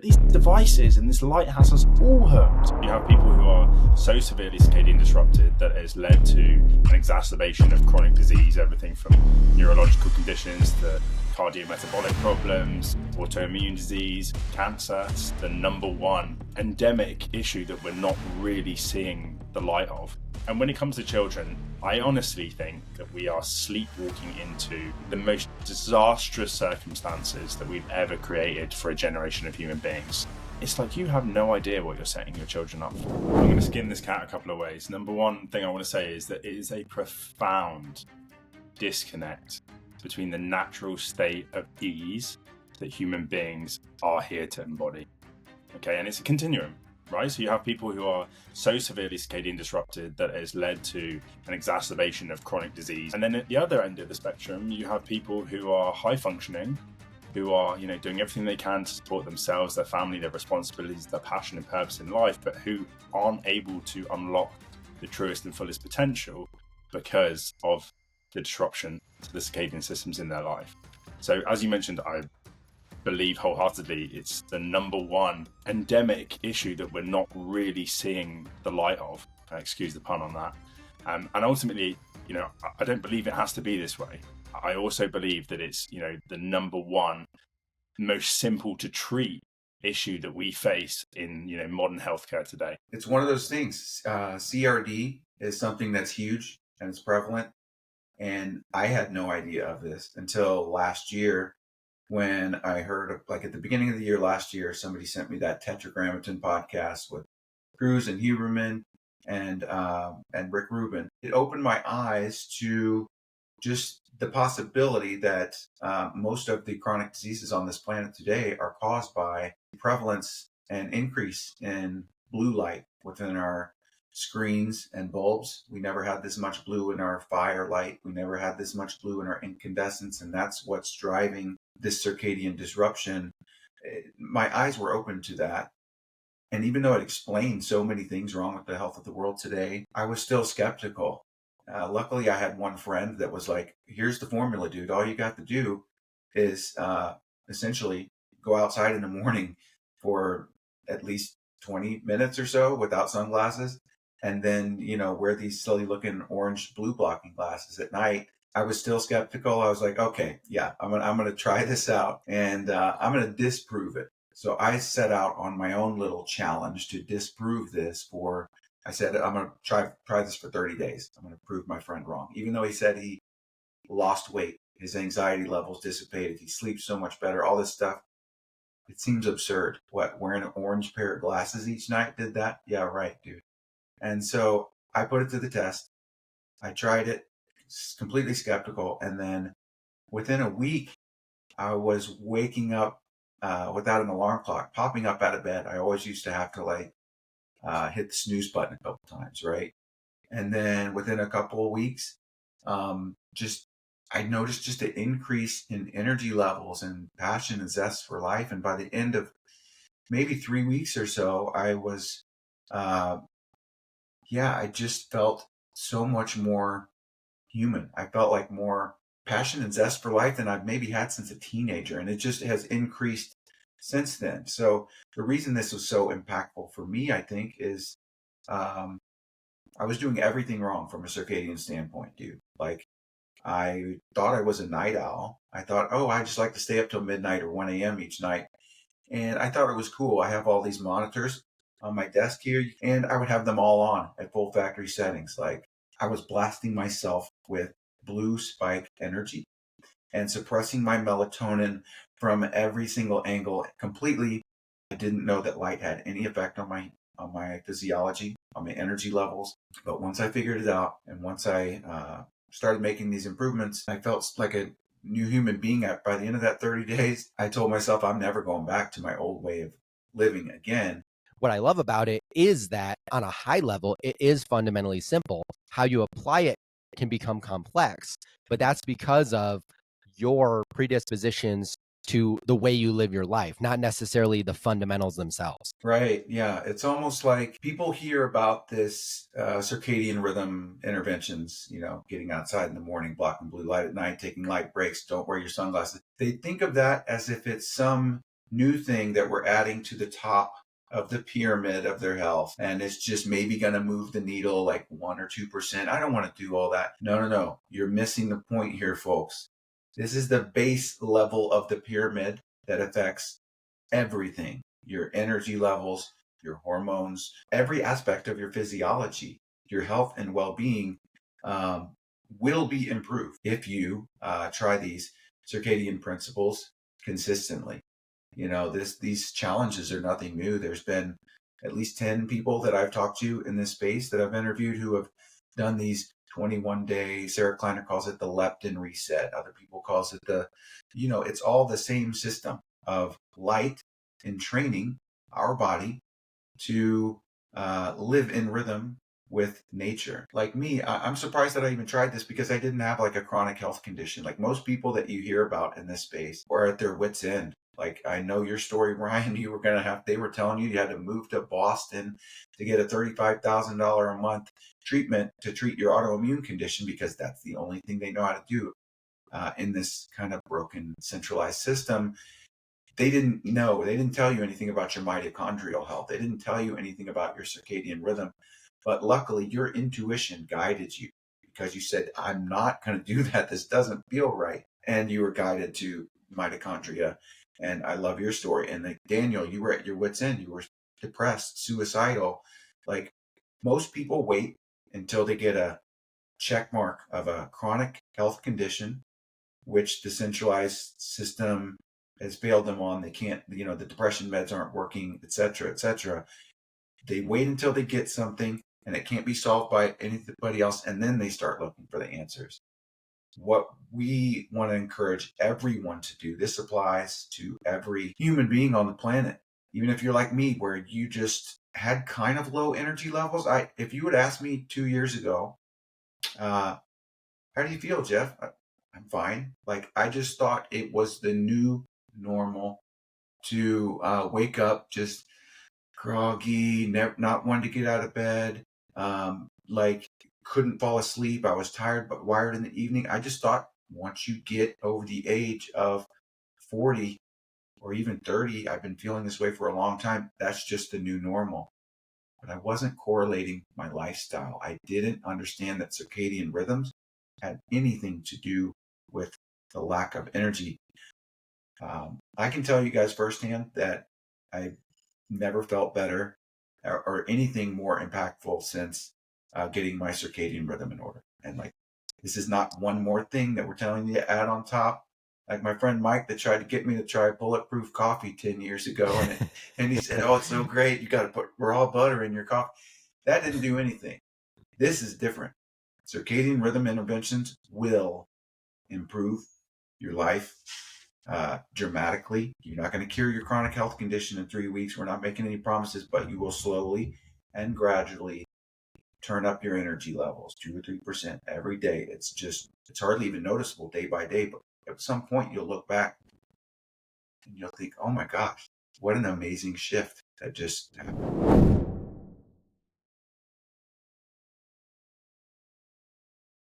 These devices and this light has us all hooked. You have people who are so severely circadian disrupted that it has led to an exacerbation of chronic disease, everything from neurological conditions to cardiometabolic problems, autoimmune disease, cancer. It's the number one endemic issue that we're not really seeing the light of. And when it comes to children, I honestly think that we are sleepwalking into the most disastrous circumstances that we've ever created for a generation of human beings. It's like you have no idea what you're setting your children up for. I'm going to skin this cat a couple of ways. Number one thing I want to say is that it is a profound disconnect between the natural state of ease that human beings are here to embody. Okay, and it's a continuum. Right, so you have people who are so severely circadian disrupted that it has led to an exacerbation of chronic disease. And then at the other end of the spectrum, you have people who are high functioning, who are, doing everything they can to support themselves, their family, their responsibilities, their passion and purpose in life, but who aren't able to unlock the truest and fullest potential because of the disruption to the circadian systems in their life. So as you mentioned, I believe wholeheartedly it's the number one endemic issue that we're not really seeing the light of. Excuse the pun on that. And ultimately, I don't believe it has to be this way. I also believe that it's, the number one most simple to treat issue that we face in, modern healthcare today. It's one of those things. CRD is something that's huge and it's prevalent. And I had no idea of this until last year, when I heard, like at the beginning of the year last year, somebody sent me that Tetragrammaton podcast with Cruz and Huberman and Rick Rubin. It opened my eyes to just the possibility that most of the chronic diseases on this planet today are caused by prevalence and increase in blue light within our screens and bulbs. We never had this much blue in our firelight. We never had this much blue in our incandescents, and that's what's driving this circadian disruption. My eyes were open to that. And even though it explained so many things wrong with the health of the world today, I was still skeptical. Luckily, I had one friend that was like, here's the formula, dude. All you got to do is essentially go outside in the morning for at least 20 minutes or so without sunglasses. And then, wear these silly looking orange blue blocking glasses at night. I was still skeptical. I was like, okay, yeah, I'm gonna try this out, and I'm gonna disprove it. So I set out on my own little challenge to disprove this. I said I'm gonna try this for 30 days. I'm gonna prove my friend wrong. Even though he said he lost weight, his anxiety levels dissipated, he sleeps so much better, all this stuff. It seems absurd. What, wearing an orange pair of glasses each night did that? Yeah, right, dude. And so I put it to the test. I tried it, completely skeptical. And then within a week, I was waking up without an alarm clock, popping up out of bed. I always used to have to hit the snooze button a couple times, right? And then within a couple of weeks, I noticed just an increase in energy levels and passion and zest for life. And by the end of maybe 3 weeks or so, I was I just felt so much more human. I felt like more passion and zest for life than I've maybe had since a teenager. And it just has increased since then. So the reason this was so impactful for me, I think, is I was doing everything wrong from a circadian standpoint, dude. Like, I thought I was a night owl. I thought, I just like to stay up till midnight or 1 a.m. each night. And I thought it was cool. I have all these monitors on my desk here, and I would have them all on at full factory settings. Like, I was blasting myself with blue spike energy and suppressing my melatonin from every single angle completely. I didn't know that light had any effect on my physiology, on my energy levels. But once I figured it out, and once I started making these improvements, I felt like a new human being. By the end of that 30 days, I told myself I'm never going back to my old way of living again. What I love about it is that on a high level, it is fundamentally simple. How you apply it can become complex, but that's because of your predispositions to the way you live your life, not necessarily the fundamentals themselves. Right. Yeah. It's almost like people hear about this circadian rhythm interventions, getting outside in the morning, blocking blue light at night, taking light breaks, don't wear your sunglasses. They think of that as if it's some new thing that we're adding to the top of the pyramid of their health. And it's just maybe going to move the needle like 1 or 2%. I don't want to do all that. No. You're missing the point here, folks. This is the base level of the pyramid that affects everything: your energy levels, your hormones, every aspect of your physiology. Your health and well-being will be improved if you try these circadian principles consistently. These challenges are nothing new. There's been at least 10 people that I've talked to in this space that I've interviewed who have done these 21-day. Sarah Kleiner calls it the leptin reset. Other people calls it it's all the same system of light and training our body to live in rhythm with nature. Like me, I'm surprised that I even tried this because I didn't have like a chronic health condition. Like most people that you hear about in this space are at their wits' end. Like, I know your story, Ryan. They were telling you had to move to Boston to get a $35,000 a month treatment to treat your autoimmune condition because that's the only thing they know how to do in this kind of broken centralized system. They didn't tell you anything about your mitochondrial health. They didn't tell you anything about your circadian rhythm. But luckily, your intuition guided you because you said, I'm not going to do that. This doesn't feel right. And you were guided to mitochondria. And I love your story. And like Daniel, you were at your wit's end. You were depressed, suicidal. Like most people wait until they get a check mark of a chronic health condition, which the centralized system has failed them on. They can't, the depression meds aren't working, et cetera, et cetera. They wait until they get something and it can't be solved by anybody else. And then they start looking for the answers. What we want to encourage everyone to do, this applies to every human being on the planet. Even if you're like me, where you just had kind of low energy levels. If you would ask me 2 years ago, how do you feel, Jeff? I'm fine. Like, I just thought it was the new normal to wake up just groggy, not wanting to get out of bed, couldn't fall asleep. I was tired but wired in the evening. I just thought once you get over the age of 40 or even 30, I've been feeling this way for a long time. That's just the new normal. But I wasn't correlating my lifestyle. I didn't understand that circadian rhythms had anything to do with the lack of energy. I can tell you guys firsthand that I never felt better or anything more impactful since getting my circadian rhythm in order. And like, this is not one more thing that we're telling you to add on top. Like my friend Mike that tried to get me to try bulletproof coffee 10 years ago. And he said, oh, it's so great. You got to put raw butter in your coffee. That didn't do anything. This is different. Circadian rhythm interventions will improve your life dramatically. You're not going to cure your chronic health condition in 3 weeks. We're not making any promises, but you will slowly and gradually turn up your energy levels 2 or 3% every day. It's hardly even noticeable day by day, but at some point you'll look back and you'll think, oh my gosh, what an amazing shift that just happened.